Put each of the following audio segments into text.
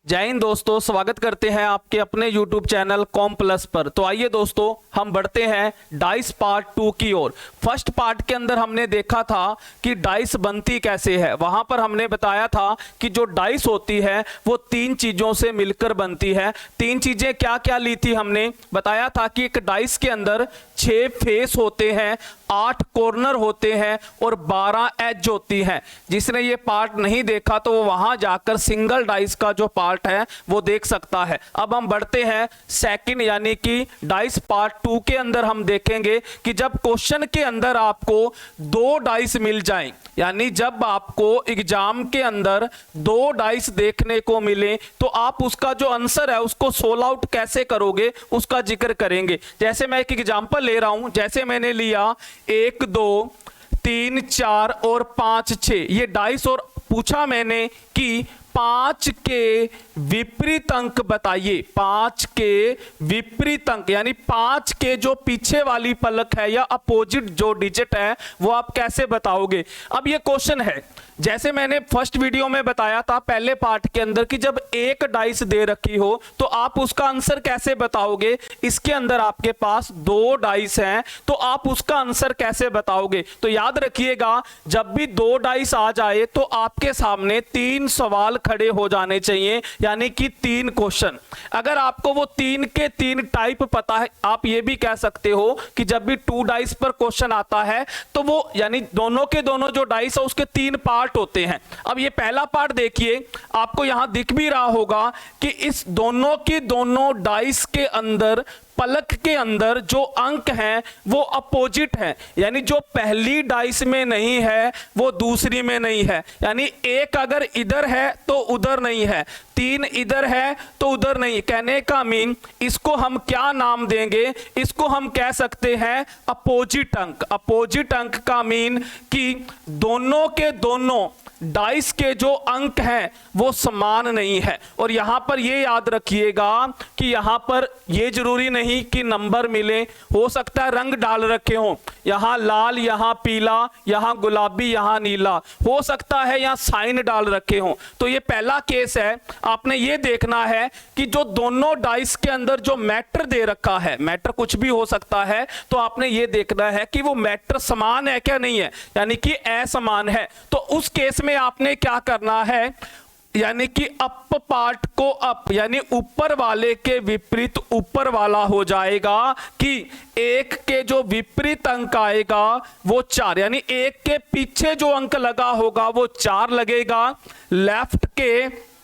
जय हिंद दोस्तों, स्वागत करते हैं आपके अपने YouTube चैनल कॉम प्लस पर। तो आइए दोस्तों, हम बढ़ते हैं डाइस पार्ट 2 की ओर। फर्स्ट पार्ट के अंदर हमने देखा था कि डाइस बनती कैसे है। वहां पर हमने बताया था कि जो डाइस होती है वो 3 चीजों से मिलकर बनती है। 3 चीजें क्या क्या ली थी हमने बताया था कि एक डाइस के अंदर 6 फेस होते हैं, 8 कॉर्नर होते हैं और 12 एज होती हैं। जिसने ये पार्ट नहीं देखा तो वो वहां जाकर सिंगल डाइस का जो पार्ट है वो देख सकता है। अब हम बढ़ते हैं सेकंड यानी कि डाइस पार्ट 2 के अंदर हम देखेंगे कि जब क्वेश्चन के अंदर आपको 2 डाइस मिल जाएं, यानी जब आपको एग्जाम के अंदर 2 डाइस देखने को मिले तो आप उसका जो आंसर है उसको सोल्व आउट कैसे करोगे उसका जिक्र करेंगे। जैसे मैं एक एग्जांपल ले रहा हूं, जैसे मैंने लिया 1 2 3 4 और 5 6 ये डाइस और पूछा मैंने कि 5 के विपरीत अंक बताइए। 5 के विपरीत अंक यानी 5 के जो पीछे वाली पलक है या अपोजिट जो डिजिट है वो आप कैसे बताओगे। अब ये क्वेश्चन है, जैसे मैंने फर्स्ट वीडियो में बताया था पहले पार्ट के अंदर कि जब एक डाइस दे रखी हो तो आप उसका आंसर कैसे बताओगे। इसके अंदर आपके पास 2 डाइस हैं तो आप उसका आंसर कैसे बताओगे। तो याद रखिएगा, जब भी 2 डाइस आ जाए तो आपके सामने 3 सवाल खड़े हो जाने चाहिए, यानी कि 3 क्वेश्चन। अगर आपको वो 3 के 3 टाइप पता है, आप ये भी कह सकते हो कि जब भी 2 डाइस पर क्वेश्चन आता है तो वो यानी दोनों के दोनों जो डाइस है उसके 3 पार्ट होते हैं। अब ये पहला पार्ट देखिए, आपको यहां दिख भी रहा होगा कि इस दोनों की दोनों डाइस के अंदर पलक के अंदर जो अंक हैं वो अपोजिट हैं, यानी जो पहली डाइस में नहीं है वो दूसरी में नहीं है। यानी 1 अगर इधर है तो उधर नहीं है, 3 इधर है तो उधर नहीं। कहने का मीन इसको हम क्या नाम देंगे, इसको हम कह सकते हैं अपोजिट अंक। अपोजिट अंक का मीन कि दोनों के दोनों डाइस के जो अंक हैं वो समान नहीं है। और यहां पर ये याद रखिएगा कि यहां पर ये जरूरी नहीं कि नंबर मिले, हो सकता है रंग डाल रखे हो, यहां लाल, यहां पीला, यहां गुलाबी, यहां नीला, हो सकता है यहां साइन डाल रखे हो। तो ये पहला केस है, आपने ये देखना है कि जो दोनों डाइस के अंदर जो मैटर दे रखा है, मैटर कुछ भी हो सकता है, तो आपने ये देखना है कि वो मैटर समान है क्या नहीं है, यानी कि असमान है। तो उस केस में आपने क्या करना है, यानी कि अप पार्ट को अप यानी ऊपर वाले के विपरीत ऊपर वाला हो जाएगा कि 1 के जो विपरीत अंक आएगा वो 4, यानी 1 के पीछे जो अंक लगा होगा वो 4 लगेगा, लेफ्ट के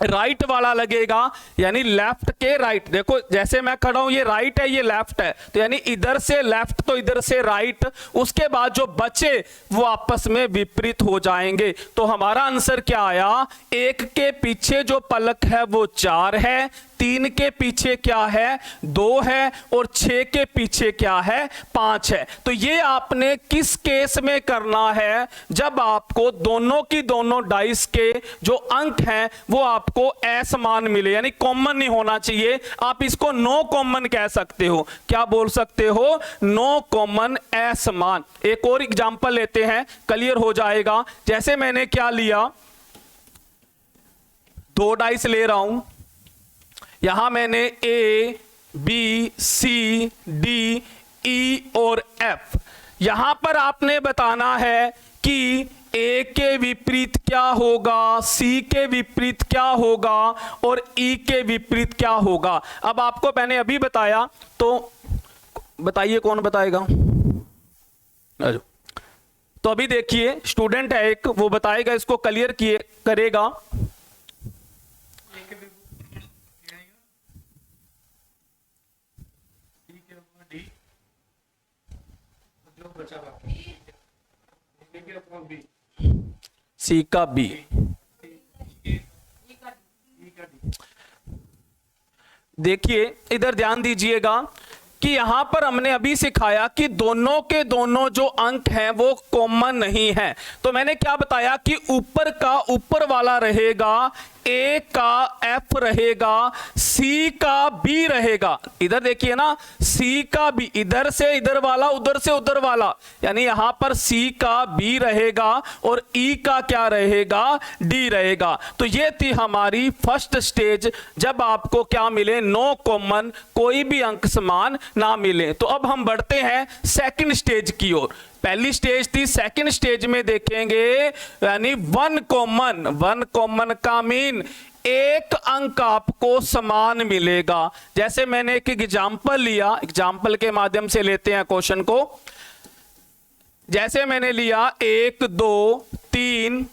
राइट वाला लगेगा, यानी लेफ्ट के राइट। देखो जैसे मैं खड़ा हूं, ये राइट है ये लेफ्ट है, तो यानी इधर से लेफ्ट तो इधर से राइट, उसके बाद जो बचे वो आपस में विपरीत हो जाएंगे। तो हमारा आंसर क्या आया, 1 के पीछे जो पलक है वो 4 है, 3 के पीछे क्या है 2 है और 6 के पीछे क्या है 5 है। तो ये आपने किस केस में करना है, जब आपको दोनों की दोनों डाइस के जो अंक हैं वो आपको असमान मिले, यानी कॉमन नहीं होना चाहिए। आप इसको नो कॉमन कह सकते हो। क्या बोल सकते हो, नो कॉमन असमान। एक और एग्जांपल लेते हैं, क्लियर हो जाएगा। जैसे मैंने क्या लिया, 2 डाइस ले रहा हूं, यहां मैंने A B C D E और F। यहां पर आपने बताना है कि A के विपरीत क्या होगा, C के विपरीत क्या होगा और E के विपरीत क्या होगा। अब आपको मैंने अभी बताया, तो बताइए कौन बताएगा। तो अभी देखिए स्टूडेंट है एक, वो बताएगा, इसको क्लियर किए करेगा। सी का बी, देखिए इधर ध्यान दीजिएगा कि यहां पर हमने अभी सिखाया कि दोनों के दोनों जो अंक हैं वो कॉमन नहीं है। तो मैंने क्या बताया कि ऊपर का ऊपर वाला रहेगा ए का एफ रहेगा, सी का बी रहेगा। इधर देखिए ना, सी का बी, इधर से इधर वाला, उधर से उधर वाला, यानी यहां पर सी का बी रहेगा और ई का क्या रहेगा, डी रहेगा। तो ये थी हमारी फर्स्ट स्टेज, जब आपको क्या मिले, नो कॉमन, कोई भी अंक समान ना मिले। तो अब हम बढ़ते हैं सेकंड स्टेज की ओर। पहली स्टेज थी, सेकंड स्टेज में देखेंगे यानी वन कॉमन का मीन एक अंक आपको समान मिलेगा। जैसे मैंने एक एग्जांपल लिया, एग्जांपल के माध्यम से लेते हैं क्वेश्चन को। जैसे मैंने लिया 1 2 3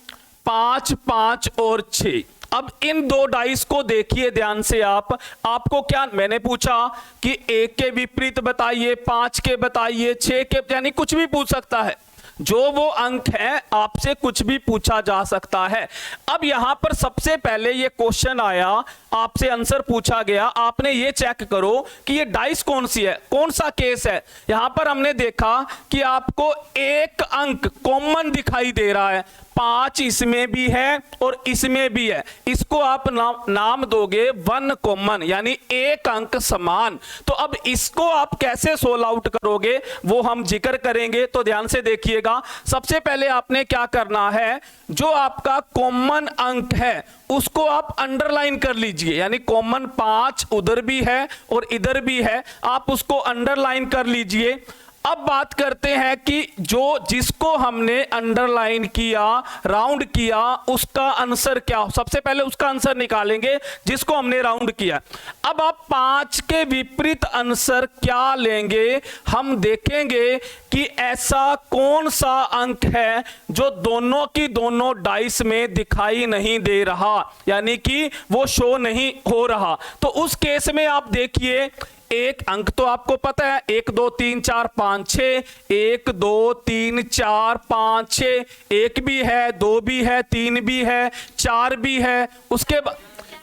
5 5 और 6। अब इन दो डाइस को देखिए ध्यान से आपको क्या मैंने पूछा कि 1 के विपरीत बताइए, 5 के बताइए, 6 के, यानी कुछ भी पूछ सकता है। जो वो अंक है आपसे कुछ भी पूछा जा सकता है। अब यहां पर सबसे पहले ये क्वेश्चन आया, आपसे आंसर पूछा गया, आपने ये चेक करो कि ये डाइस कौन सी है, कौन सा केस है। यहां पर हमने देखा कि आपको एक अंक कॉमन दिखाई दे रहा है, 5 इसमें भी है और इसमें भी है। इसको आप नाम दोगे वन कॉमन, यानी एक अंक समान। तो अब इसको आप कैसे सोल्व आउट करोगे वो हम जिक्र करेंगे, तो ध्यान से देखिएगा। सबसे पहले आपने क्या करना है, जो आपका कॉमन अंक है उसको आप अंडरलाइन कर लीजिए, यानी कॉमन 5 उधर भी है और इधर भी है, आप उसको अंडरलाइन कर लीजिए। अब बात करते हैं कि जिसको हमने अंडरलाइन किया, राउंड किया, उसका आंसर क्या हो। सबसे पहले उसका आंसर निकालेंगे जिसको हमने राउंड किया। अब आप 5 के विपरीत आंसर क्या लेंगे, हम देखेंगे कि ऐसा कौन सा अंक है जो दोनों की दोनों डाइस में दिखाई नहीं दे रहा, यानी कि वो शो नहीं हो रहा। तो उस केस में आप देखिए, एक अंक तो आपको पता है, 1 2 3 4 5 6, 1 2 3 4 5 6, 1 भी है, 2 भी है, 3 भी है, 4 भी है, उसके बाद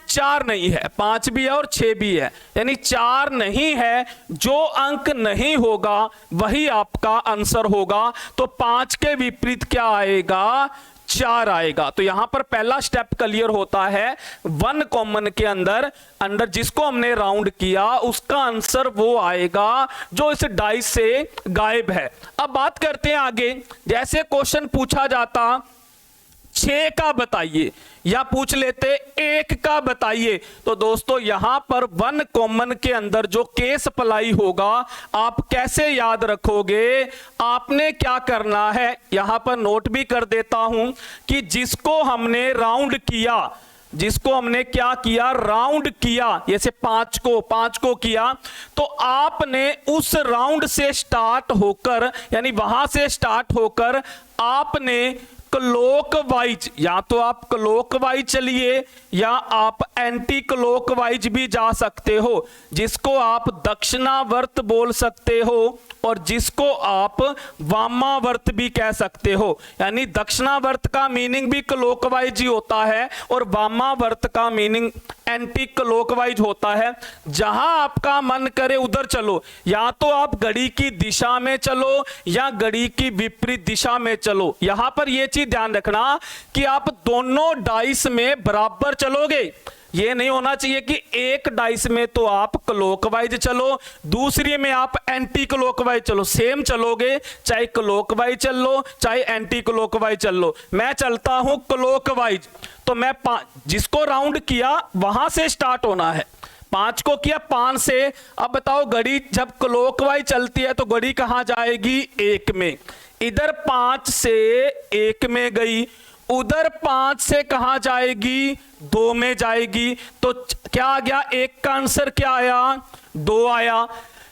4 नहीं है, 5 भी है और 6 भी है, यानी 4 नहीं है। जो अंक नहीं होगा वही आपका आंसर होगा। तो 5 के विपरीत क्या आएगा, 4 आएगा। तो यहां पर पहला स्टेप क्लियर होता है, वन कॉमन के अंदर जिसको हमने राउंड किया उसका आंसर वो आएगा जो इस डाइस से गायब है। अब बात करते हैं आगे। जैसे क्वेश्चन पूछा जाता 6 का बताइए या पूछ लेते 1 का बताइए, तो दोस्तों यहां पर वन कॉमन के अंदर जो केस अप्लाई होगा आप कैसे याद रखोगे, आपने क्या करना है, यहां पर नोट भी कर देता हूं कि जिसको हमने राउंड किया, जिसको हमने क्या किया, राउंड किया, जैसे 5 को किया, तो आपने उस राउंड से स्टार्ट होकर, यानी वहां से स्टार्ट होकर आपने क्लॉकवाइज, या तो आप क्लॉकवाइज चलिए या आप एंटी क्लॉकवाइज भी जा सकते हो, जिसको आप दक्षिणावर्त बोल सकते हो और जिसको आप वामावर्त भी कह सकते हो। यानी दक्षिणावर्त का मीनिंग भी क्लॉकवाइज ही होता है और वामावर्त का मीनिंग एंटी क्लॉकवाइज होता है। जहां आपका मन करे उधर चलो, या तो आप घड़ी की दिशा में चलो या घड़ी की विपरीत दिशा में चलो। यहां पर यह चीज ध्यान रखना कि आप दोनों डाइस में बराबर चलोगे। ये नहीं होना चाहिए कि एक डाइस में तो आप क्लॉकवाइज चलो, दूसरी में आप एंटी क्लॉकवाइज चलो। सेम चलोगे, चाहे क्लॉकवाइज चल लो चाहे एंटी क्लॉकवाइज चल लो। मैं चलता हूं क्लॉकवाइज, तो मैं जिसको राउंड किया वहां से स्टार्ट होना है। 5 को किया 5 से। अब बताओ, घड़ी जब क्लॉकवाइज चलती है तो घड़ी कहां जाएगी, 1 में। इधर 5 से 1 में गई, उधर 5 से कहां जाएगी, 2 में जाएगी। तो क्या आ गया, 1 का आंसर क्या आया, 2 आया।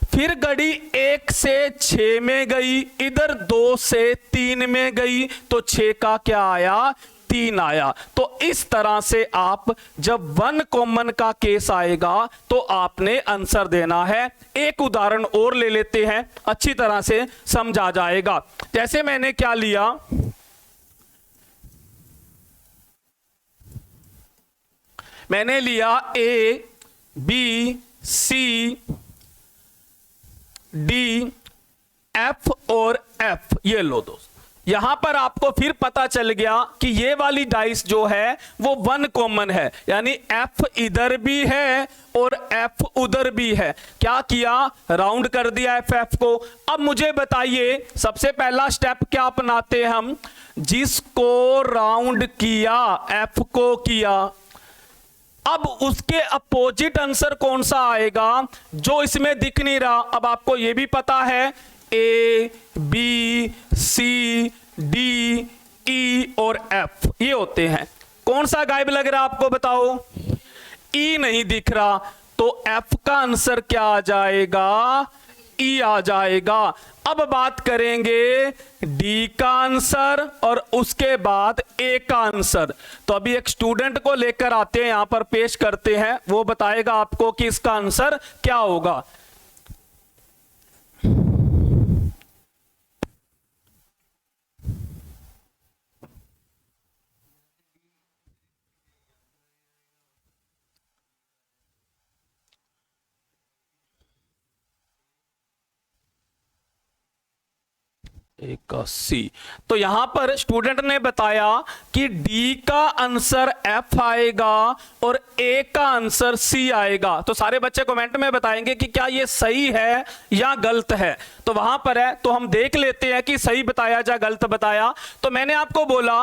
फिर घड़ी 1 से 6 में गई, इधर 2 से 3 में गई, तो 6 का क्या आया, 3 आया। तो इस तरह से आप जब वन कॉमन का केस आएगा तो आपने आंसर देना है। एक उदाहरण और ले लेते हैं, अच्छी तरह से समझा जाएगा। जैसे मैंने क्या लिया, मैंने लिया A B C D F और एफ। ये लो दोस्त, यहां पर आपको फिर पता चल गया कि ये वाली डाइस जो है वो 1 कॉमन है, यानी F इधर भी है और F उधर भी है। क्या किया, राउंड कर दिया F को। अब मुझे बताइए सबसे पहला स्टेप क्या अपनाते हैं हम, जिसको राउंड किया F को किया, अब उसके अपोजिट आंसर कौन सा आएगा जो इसमें दिख नहीं रहा। अब आपको यह भी पता है A, B, C, D, E और F ये होते हैं। कौन सा गायब लग रहा है आपको बताओ, E नहीं दिख रहा, तो F का आंसर क्या आ जाएगा, E आ जाएगा। अब बात करेंगे D का आंसर और उसके बाद A का आंसर। तो अभी एक स्टूडेंट को लेकर आते हैं, यहां पर पेश करते हैं, वो बताएगा आपको कि इसका आंसर क्या होगा। C। तो यहां पर स्टूडेंट ने बताया कि D का आंसर F आएगा और A का आंसर C आएगा। तो सारे बच्चे कमेंट में बताएंगे कि क्या ये सही है या गलत है। तो वहां पर है, तो हम देख लेते हैं कि सही बताया या गलत बताया। तो मैंने आपको बोला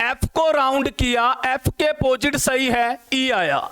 F को राउंड किया, F के अपोजिट सही है, E आया।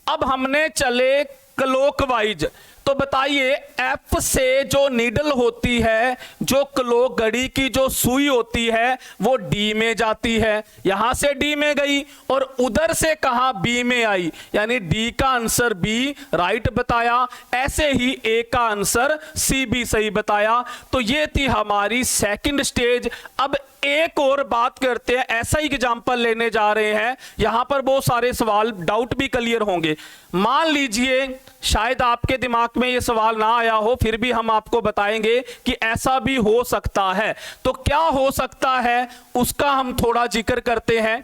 अब हमने चले क्लॉकवाइज, तो बताइए F से जो नीडल होती है, जो क्लॉक घड़ी की जो सुई होती है वो D में जाती है, यहां से D में गई और उधर से कहां B में आई, यानी D का आंसर B राइट बताया। ऐसे ही A का आंसर C भी सही बताया। तो ये थी हमारी सेकंड स्टेज। अब एक और बात करते हैं, ऐसा ही एग्जांपल लेने जा रहे हैं, यहां पर बहुत सारे सवाल डाउट भी क्लियर होंगे। मान लीजिए शायद आपके दिमाग में यह सवाल ना आया हो, फिर भी हम आपको बताएंगे कि ऐसा भी हो सकता है। तो क्या हो सकता है उसका हम थोड़ा जिक्र करते हैं,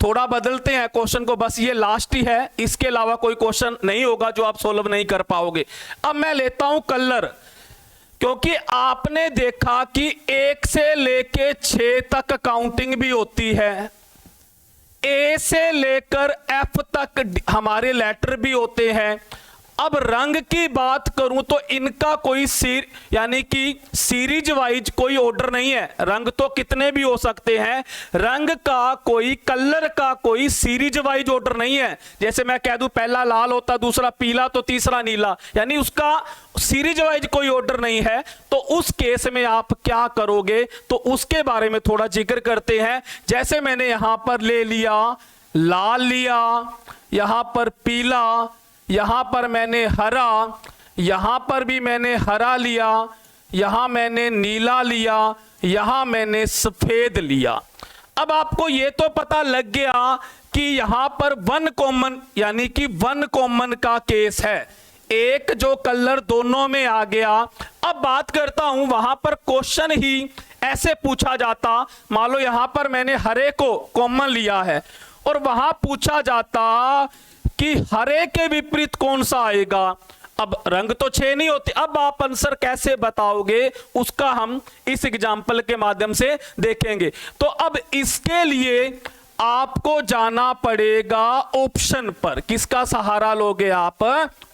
थोड़ा बदलते हैं क्वेश्चन को, बस ये लास्ट ही है, इसके अलावा कोई क्वेश्चन नहीं होगा जो आप सोल्व नहीं कर पाओगे। अब मैं लेता हूं कलर, क्योंकि आपने देखा कि 1 से लेके 6 तक काउंटिंग भी होती है, ए से लेकर F तक हमारे लेटर भी होते हैं। अब रंग की बात करूं तो इनका कोई यानी कि सीरीज वाइज कोई ऑर्डर नहीं है, रंग तो कितने भी हो सकते हैं, रंग का कोई, कलर का कोई सीरीज वाइज ऑर्डर नहीं है। जैसे मैं कह दूं पहला लाल होता, दूसरा पीला, तो तीसरा नीला, यानी उसका सीरीज वाइज कोई ऑर्डर नहीं है। तो उस केस में आप क्या करोगे, तो उसके बारे में थोड़ा जिक्र करते हैं। जैसे मैंने यहां पर ले लिया लाल, लिया यहां पर पीला, यहां पर मैंने हरा, यहां पर भी मैंने हरा लिया, यहां मैंने नीला लिया, यहां मैंने सफेद लिया। अब आपको यह तो पता लग गया कि यहां पर 1 कॉमन, यानी कि 1 कॉमन का केस है, एक जो कलर दोनों में आ गया। अब बात करता हूं, वहां पर क्वेश्चन ही ऐसे पूछा जाता, मान लो यहां पर मैंने हरे को कॉमन लिया है और वहां पूछा जाता कि हरे के विपरीत कौन सा आएगा। अब रंग तो 6 नहीं होते, अब आप आंसर कैसे बताओगे उसका हम इस एग्जाम्पल के माध्यम से देखेंगे। तो अब इसके लिए आपको जाना पड़ेगा ऑप्शन पर। किसका सहारा लोगे आप,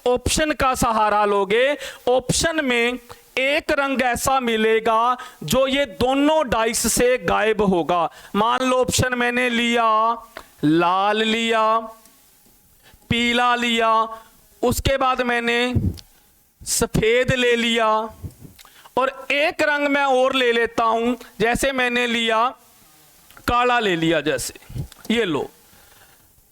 ऑप्शन का सहारा लोगे। ऑप्शन में एक रंग ऐसा मिलेगा जो ये दोनों डाइस से गायब होगा। मान लो ऑप्शन मैंने लिया लाल, लिया पीला, लिया, उसके बाद मैंने सफेद ले लिया और एक रंग मैं और ले लेता हूं, जैसे मैंने लिया काला ले लिया, जैसे ये लो।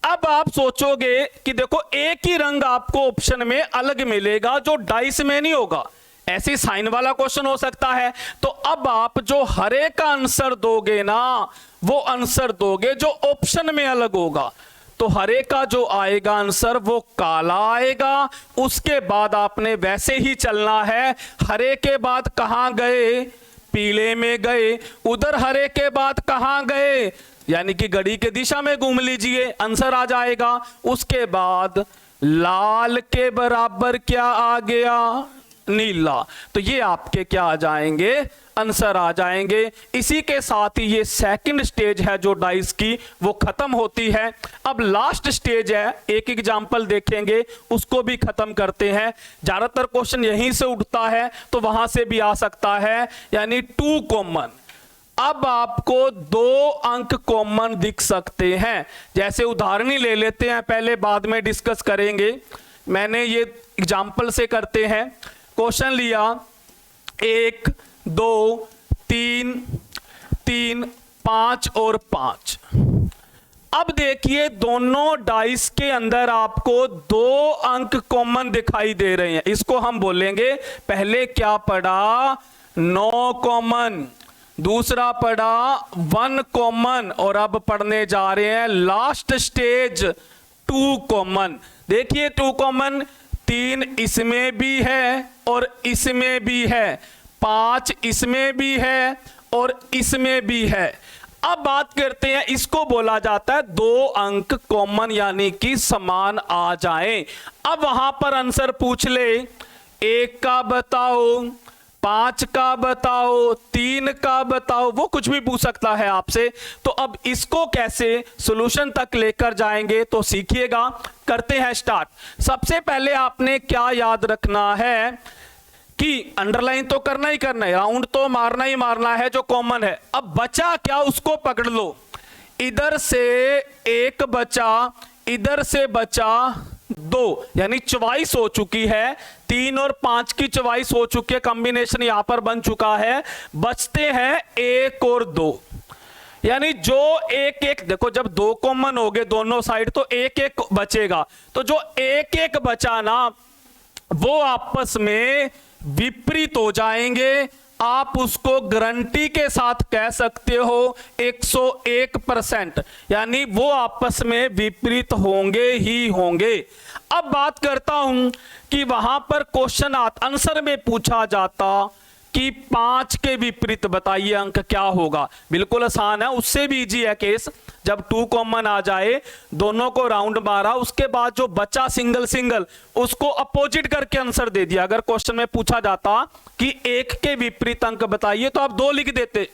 अब आप सोचोगे कि देखो एक ही रंग आपको ऑप्शन में अलग मिलेगा जो डाइस में नहीं होगा, ऐसी साइन वाला क्वेश्चन हो सकता है। तो अब आप जो हरे का आंसर दोगे ना, वो आंसर दोगे जो ऑप्शन में अलग होगा। तो हरे का जो आएगा आंसर वो काला आएगा। उसके बाद आपने वैसे ही चलना है, हरे के बाद कहां गए, पीले में गए, उधर हरे के बाद कहां गए, यानी कि घड़ी के दिशा में घूम लीजिए, आंसर आ जाएगा। उसके बाद लाल के बराबर क्या आ गया, नीला। तो ये आपके क्या आ जाएंगे, आंसर आ जाएंगे। इसी के साथ ही ये सेकंड स्टेज है जो डाइस की वो खत्म होती है। अब लास्ट स्टेज है, एक एग्जांपल देखेंगे, उसको भी खत्म करते हैं। ज्यादातर क्वेश्चन यहीं से उठता है तो वहां से भी आ सकता है, यानी 2 कॉमन। अब आपको 2 अंक कॉमन दिख सकते हैं। जैसे उदाहरण ही ले लेते हैं पहले, बाद में डिस्कस करेंगे। मैंने ये एग्जांपल से करते हैं। क्वेश्चन लिया 1 2 3 3 5 और 5। अब देखिए दोनों डाइस के अंदर आपको 2 अंक कॉमन दिखाई दे रहे हैं। इसको हम बोलेंगे, पहले क्या पढ़ा, 9 कॉमन, दूसरा पढ़ा 1 कॉमन, और अब पढ़ने जा रहे हैं लास्ट स्टेज 2 कॉमन। देखिए 2 कॉमन, 3 इसमें भी है और इसमें भी है, 5 इसमें भी है और इसमें भी है। अब बात करते हैं, इसको बोला जाता है 2 अंक कॉमन, यानी कि समान आ जाएं। अब वहां पर आंसर पूछ ले, 1 का बताओ, 5 का बताओ, 3 का बताओ, वो कुछ भी पूछ सकता है आपसे। तो अब इसको कैसे सॉल्यूशन तक लेकर जाएंगे तो सीखिएगा। करते हैं स्टार्ट। सबसे पहले आपने क्या याद रखना है कि अंडरलाइन तो करना ही करना है, राउंड तो मारना ही मारना है जो कॉमन है। अब बचा क्या, उसको पकड़ लो। इधर से 1 बचा, इधर से बचा 2, यानी चॉइस हो चुकी है। 3 और 5 की चॉइस हो चुकी है, कॉम्बिनेशन यहां पर बन चुका है। बचते हैं 1 और 2, यानी जो 1-1, देखो जब 2 कॉमन हो गए दोनों साइड तो 1-1 बचेगा। तो जो 1-1 बचा ना, वो आपस में विपरीत हो जाएंगे। आप उसको गारंटी के साथ कह सकते हो 101%, यानी वो आपस में विपरीत होंगे ही होंगे। अब बात करता हूं कि वहां पर क्वेश्चन आंसर में पूछा जाता कि 5 के विपरीत बताइए अंक क्या होगा। बिल्कुल आसान है, उससे भी इजी है केस। जब 2 कॉमन आ जाए, दोनों को राउंड मारा, उसके बाद जो बचा सिंगल सिंगल, उसको अपोजिट करके आंसर दे दिया। अगर क्वेश्चन में पूछा जाता कि 1 के विपरीत अंक बताइए तो आप 2 लिख देते।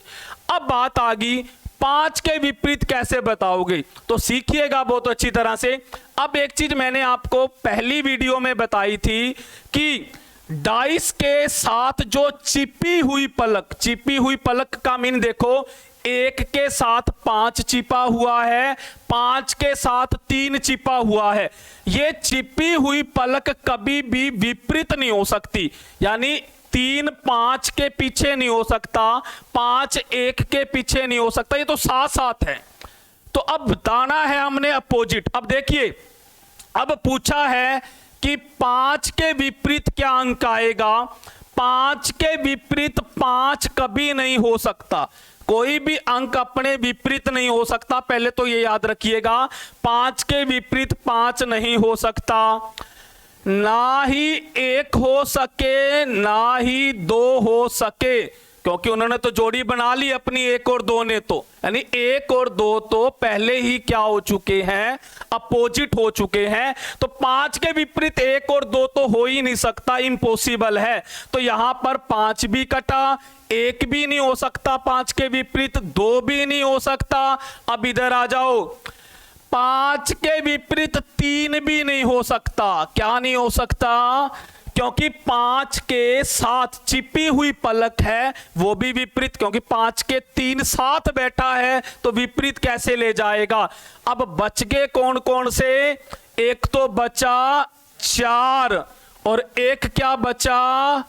अब बात आ गई 5 के विपरीत कैसे बताओगे, तो सीखिएगा बहुत अच्छी तरह से। अब एक चीज मैंने आपको पहली वीडियो में बताई थी कि डाइस के साथ जो चिपी हुई पलक का मीन देखो, 1 के साथ 5 चिपा हुआ है, 5 के साथ 3 चिपा हुआ है। ये चिपी हुई पलक कभी भी विपरीत नहीं हो सकती, यानी 3 5 के पीछे नहीं हो सकता, 5 1 के पीछे नहीं हो सकता, ये तो साथ साथ है। तो अब बताना है हमने अपोजिट। अब देखिए, अब पूछा है कि 5 के विपरीत क्या अंक आएगा। 5 के विपरीत 5 कभी नहीं हो सकता, कोई भी अंक अपने विपरीत नहीं हो सकता। पहले तो ये याद रखिएगा, 5 के विपरीत 5 नहीं हो सकता। ना ही 1 हो सके, ना ही 2 हो सके, क्योंकि उन्होंने तो जोड़ी बना ली अपनी 1 और 2 ने, तो यानी 1 और 2 तो पहले ही क्या हो चुके हैं, अपोजिट हो चुके हैं। तो 5 के विपरीत 1 और 2 तो हो ही नहीं सकता, इम्पॉसिबल है। तो यहां पर 5 भी कटा, 1 भी नहीं हो सकता 5 के विपरीत, 2 भी नहीं हो सकता। अब इधर आ जाओ, 5 के विपरीत 3 भी नहीं हो सकता। क्या नहीं हो सकता, क्योंकि 5 के साथ चिपी हुई पलक है, वो भी विपरीत, क्योंकि 5 के 3 साथ बैठा है तो विपरीत कैसे ले जाएगा। अब बच गए कौन कौन से, एक तो बचा 4 और एक क्या बचा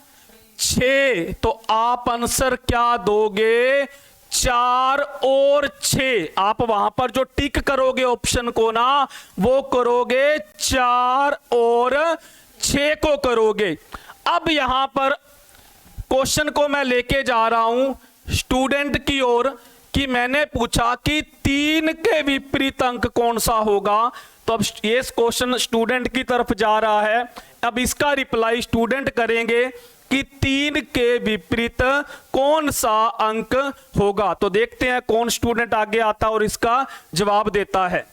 6। तो आप आंसर क्या दोगे, 4 और 6। आप वहां पर जो टिक करोगे ऑप्शन को ना, वो करोगे 4 और 6 को करोगे। अब यहां पर क्वेश्चन को मैं लेके जा रहा हूं स्टूडेंट की ओर, कि मैंने पूछा कि 3 के विपरीत अंक कौन सा होगा। तो अब ये क्वेश्चन स्टूडेंट की तरफ जा रहा है। अब इसका रिप्लाई स्टूडेंट करेंगे कि 3 के विपरीत कौन सा अंक होगा। तो देखते हैं कौन स्टूडेंट आगे आता और इसका जवाब देता है।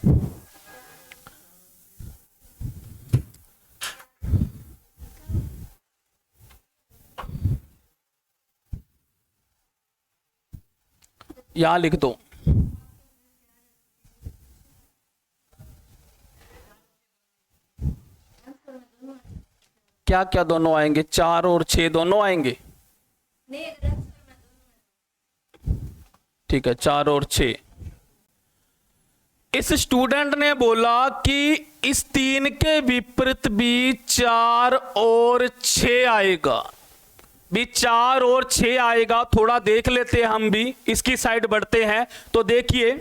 यहां लिख दो। क्या क्या दोनों आएंगे? 4 और 6 दोनों आएंगे? ठीक है, 4 और 6। इस स्टूडेंट ने बोला कि इस 3 के विपरीत भी 4 और 6 आएगा, भी 4 और 6 आएगा। थोड़ा देख लेते हैं, हम भी इसकी साइड बढ़ते हैं। तो देखिए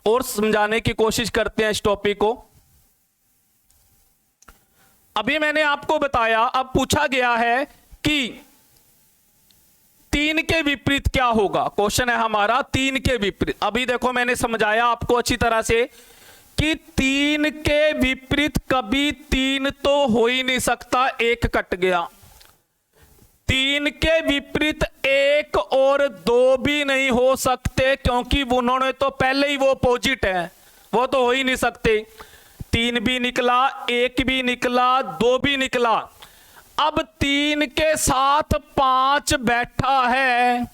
और समझाने की कोशिश करते हैं इस टॉपिक को। अभी मैंने आपको बताया, अब पूछा गया है कि 3 के विपरीत क्या होगा। क्वेश्चन है हमारा 3 के विपरीत। अभी देखो मैंने समझाया आपको अच्छी तरह से कि 3 के विपरीत कभी 3 तो हो ही नहीं सकता, 1 कट गया। 3 के विपरीत 1 और 2 भी नहीं हो सकते, क्योंकि उन्होंने तो पहले ही वो अपोजिट है, वो तो हो ही नहीं सकते। 3 भी निकला, 1 भी निकला, 2 भी निकला। अब 3 के साथ 5 बैठा है,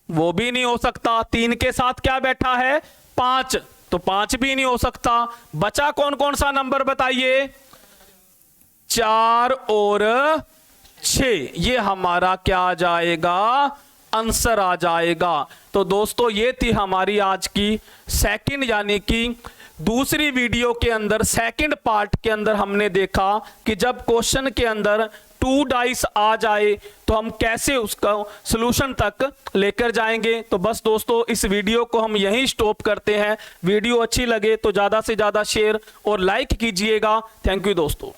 वो भी नहीं हो सकता। 3 के साथ क्या बैठा है? 5, तो 5 भी नहीं हो सकता। बचा कौन कौन सा नंबर बताइए? 4 और 6। ये हमारा क्या आ जाएगा? आंसर आ जाएगा। तो दोस्तों ये थी हमारी आज की सेकंड यानी कि दूसरी वीडियो के अंदर सेकंड पार्ट के अंदर हमने देखा कि जब क्वेश्चन के अंदर 2 डाइस आ जाए तो हम कैसे उसका सॉल्यूशन तक लेकर जाएंगे। तो बस दोस्तों इस वीडियो को हम यहीं स्टॉप करते हैं। वीडियो अच्छी लगे तो ज़्यादा से ज़्यादा शेयर और लाइक कीजिएगा। थैंक यू दोस्तों।